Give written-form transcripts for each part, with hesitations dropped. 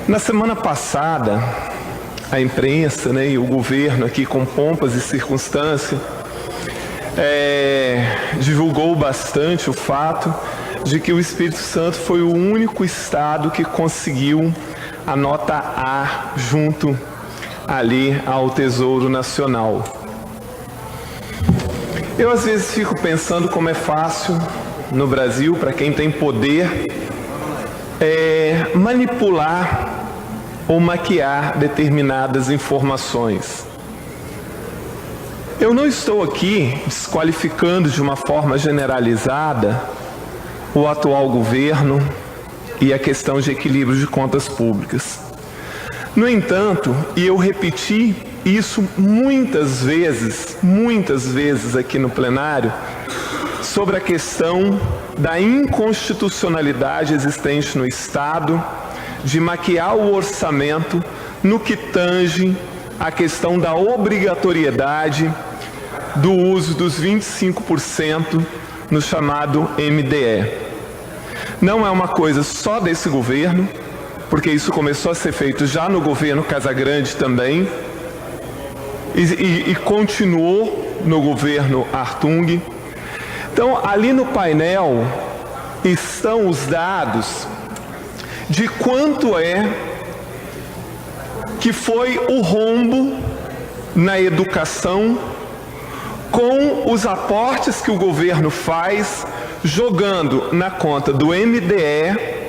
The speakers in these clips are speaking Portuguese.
Na semana passada, a imprensa, e o governo aqui com pompas e circunstâncias divulgou bastante o fato de que o Espírito Santo foi o único estado que conseguiu a nota A junto ali ao Tesouro Nacional. Eu às vezes fico pensando como é fácil no Brasil, para quem tem poder, manipular ou maquiar determinadas informações. Eu não estou aqui desqualificando de uma forma generalizada o atual governo e a questão de equilíbrio de contas públicas. No entanto, e eu repeti isso muitas vezes aqui no plenário, sobre a questão da inconstitucionalidade existente no Estado, de maquiar o orçamento no que tange a questão da obrigatoriedade do uso dos 25% no chamado MDE. Não é uma coisa só desse governo, porque isso começou a ser feito já no governo Casagrande também, e continuou no governo Hartung. Então, ali no painel estão os dados de quanto que foi o rombo na educação com os aportes que o governo faz, jogando na conta do MDE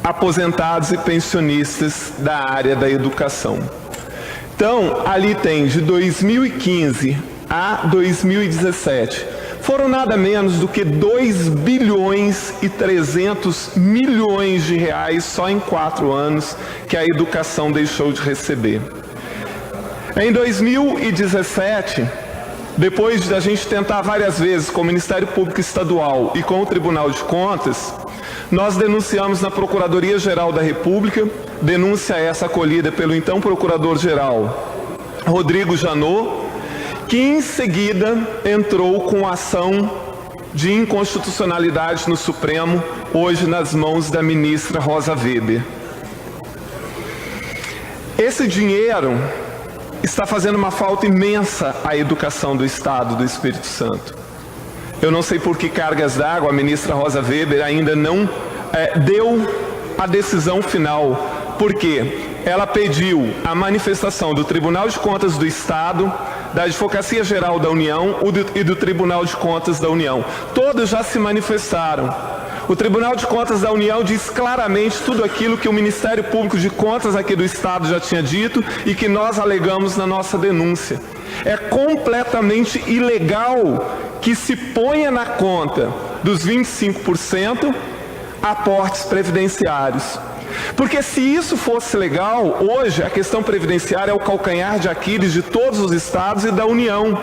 aposentados e pensionistas da área da educação. Então, ali tem de 2015 a 2017, foram nada menos do que 2 bilhões e 300 milhões de reais só em 4 anos que a educação deixou de receber. Em 2017, depois de a gente tentar várias vezes com o Ministério Público Estadual e com o Tribunal de Contas, nós denunciamos na Procuradoria-Geral da República, denúncia essa acolhida pelo então Procurador-Geral Rodrigo Janot, que em seguida entrou com ação de inconstitucionalidade no Supremo, hoje nas mãos da ministra Rosa Weber. Esse dinheiro está fazendo uma falta imensa à educação do Estado do Espírito Santo. Eu não sei por que cargas d'água a ministra Rosa Weber ainda não deu a decisão final, porque ela pediu a manifestação do Tribunal de Contas do Estado, da Advocacia Geral da União e do Tribunal de Contas da União. Todos já se manifestaram. O Tribunal de Contas da União diz claramente tudo aquilo que o Ministério Público de Contas aqui do Estado já tinha dito e que nós alegamos na nossa denúncia. É completamente ilegal que se ponha na conta dos 25% aportes previdenciários. Porque se isso fosse legal, hoje a questão previdenciária é o calcanhar de Aquiles de todos os estados e da União.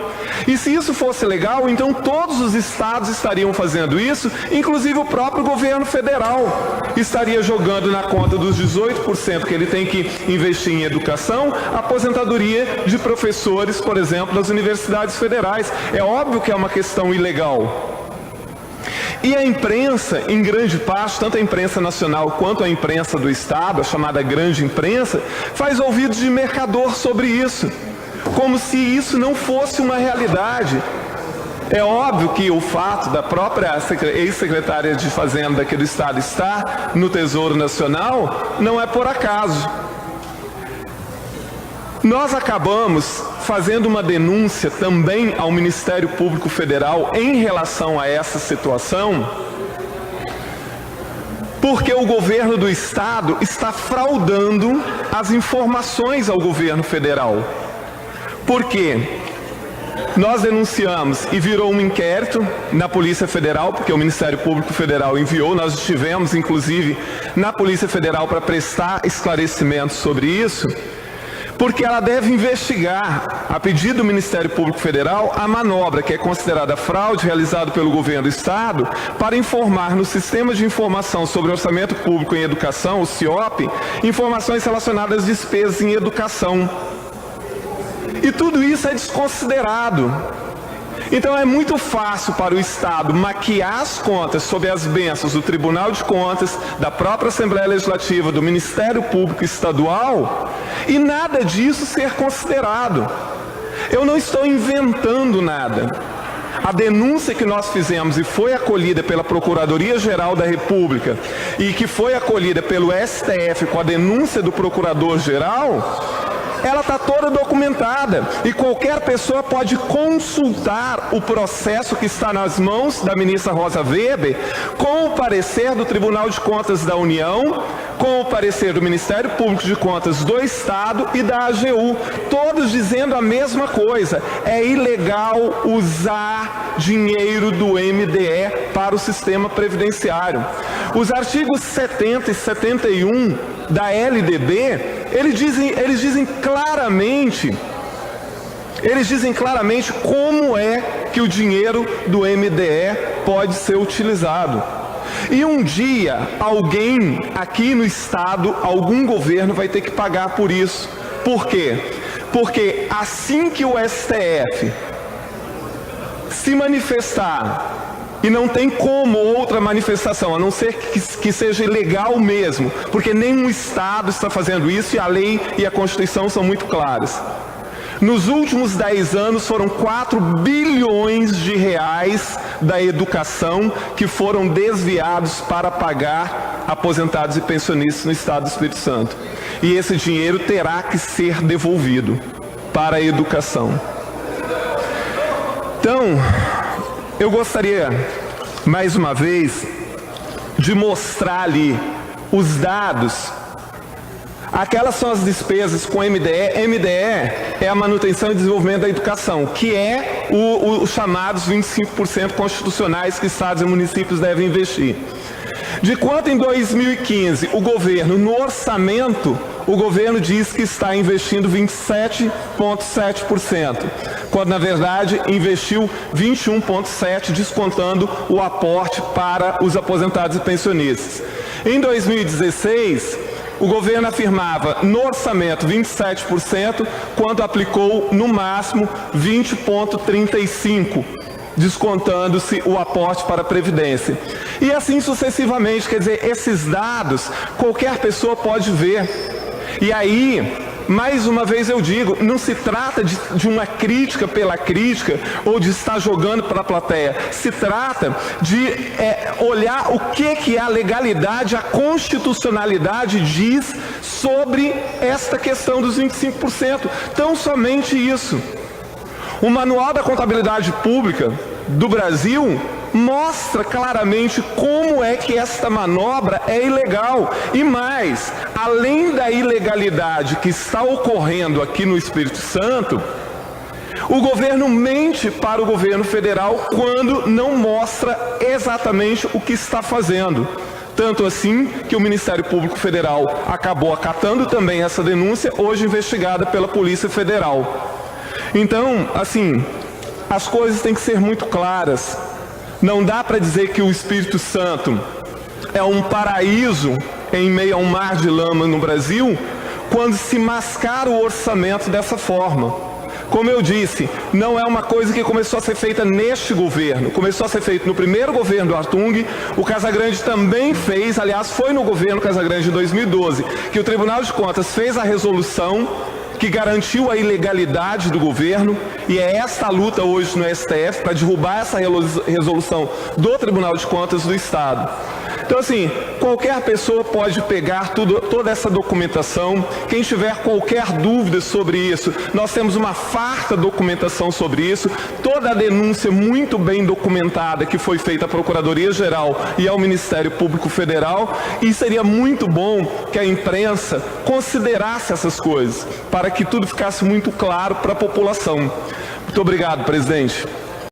E se isso fosse legal, então todos os estados estariam fazendo isso, inclusive o próprio governo federal estaria jogando na conta dos 18% que ele tem que investir em educação, a aposentadoria de professores, por exemplo, das universidades federais. É óbvio que é uma questão ilegal. E a imprensa, em grande parte, tanto a imprensa nacional quanto a imprensa do Estado, a chamada grande imprensa, faz ouvidos de mercador sobre isso, como se isso não fosse uma realidade. É óbvio que o fato da própria ex-secretária de Fazenda aqui do Estado estar no Tesouro Nacional não é por acaso. Nós acabamos fazendo uma denúncia também ao Ministério Público Federal em relação a essa situação, porque o governo do Estado está fraudando as informações ao governo federal. Por quê? Nós denunciamos e virou um inquérito na Polícia Federal, porque o Ministério Público Federal enviou, nós estivemos inclusive na Polícia Federal para prestar esclarecimentos sobre isso, porque ela deve investigar, a pedido do Ministério Público Federal, a manobra que é considerada fraude realizada pelo governo do Estado para informar no Sistema de Informação sobre Orçamento Público em Educação, o CIOP, informações relacionadas às despesas em educação. E tudo isso é desconsiderado. Então é muito fácil para o Estado maquiar as contas sob as bênçãos do Tribunal de Contas, da própria Assembleia Legislativa, do Ministério Público Estadual, e nada disso ser considerado. Eu não estou inventando nada. A denúncia que nós fizemos e foi acolhida pela Procuradoria-Geral da República e que foi acolhida pelo STF com a denúncia do Procurador-Geral, ela está toda documentada e qualquer pessoa pode consultar o processo que está nas mãos da ministra Rosa Weber com o parecer do Tribunal de Contas da União, com o parecer do Ministério Público de Contas do Estado e da AGU, todos dizendo a mesma coisa: é ilegal usar dinheiro do MDE para o sistema previdenciário. Os artigos 70 e 71 da LDB, eles dizem claramente como é que o dinheiro do MDE pode ser utilizado. E um dia, alguém aqui no Estado, algum governo vai ter que pagar por isso. Por quê? Porque assim que o STF se manifestar, e não tem como outra manifestação, a não ser que seja ilegal mesmo, porque nenhum Estado está fazendo isso e a lei e a Constituição são muito claras. Nos últimos 10 anos foram 4 bilhões de reais da educação que foram desviados para pagar aposentados e pensionistas no Estado do Espírito Santo. E esse dinheiro terá que ser devolvido para a educação. Então, eu gostaria, mais uma vez, de mostrar ali os dados. Aquelas são as despesas com MDE. MDE é a manutenção e desenvolvimento da educação, que é os chamados 25% constitucionais que estados e municípios devem investir. De quanto em 2015 o governo, no orçamento, o governo diz que está investindo 27,7%, quando na verdade investiu 21,7%, descontando o aporte para os aposentados e pensionistas. Em 2016, o governo afirmava no orçamento 27%, quando aplicou no máximo 20,35%. Descontando-se o aporte para a Previdência. E assim sucessivamente, quer dizer, esses dados qualquer pessoa pode ver. E aí, mais uma vez eu digo, não se trata de uma crítica pela crítica ou de estar jogando para a plateia. Se trata de olhar o que a legalidade, a constitucionalidade diz sobre esta questão dos 25%. Tão somente isso. O Manual da Contabilidade Pública do Brasil mostra claramente como é que esta manobra é ilegal. E mais, além da ilegalidade que está ocorrendo aqui no Espírito Santo, o governo mente para o governo federal quando não mostra exatamente o que está fazendo. Tanto assim que o Ministério Público Federal acabou acatando também essa denúncia, hoje investigada pela Polícia Federal. Então, assim, as coisas têm que ser muito claras. Não dá para dizer que o Espírito Santo é um paraíso em meio a um mar de lama no Brasil, quando se mascara o orçamento dessa forma. Como eu disse, não é uma coisa que começou a ser feita neste governo. Começou a ser feito no primeiro governo do Artung, o Casagrande também fez, aliás, foi no governo Casagrande de 2012, que o Tribunal de Contas fez a resolução que garantiu a ilegalidade do governo, e é esta a luta hoje no STF para derrubar essa resolução do Tribunal de Contas do Estado. Então, assim, qualquer pessoa pode pegar toda essa documentação. Quem tiver qualquer dúvida sobre isso, nós temos uma farta documentação sobre isso, toda a denúncia muito bem documentada que foi feita à Procuradoria-Geral e ao Ministério Público Federal, e seria muito bom que a imprensa considerasse essas coisas, para que tudo ficasse muito claro para a população. Muito obrigado, presidente.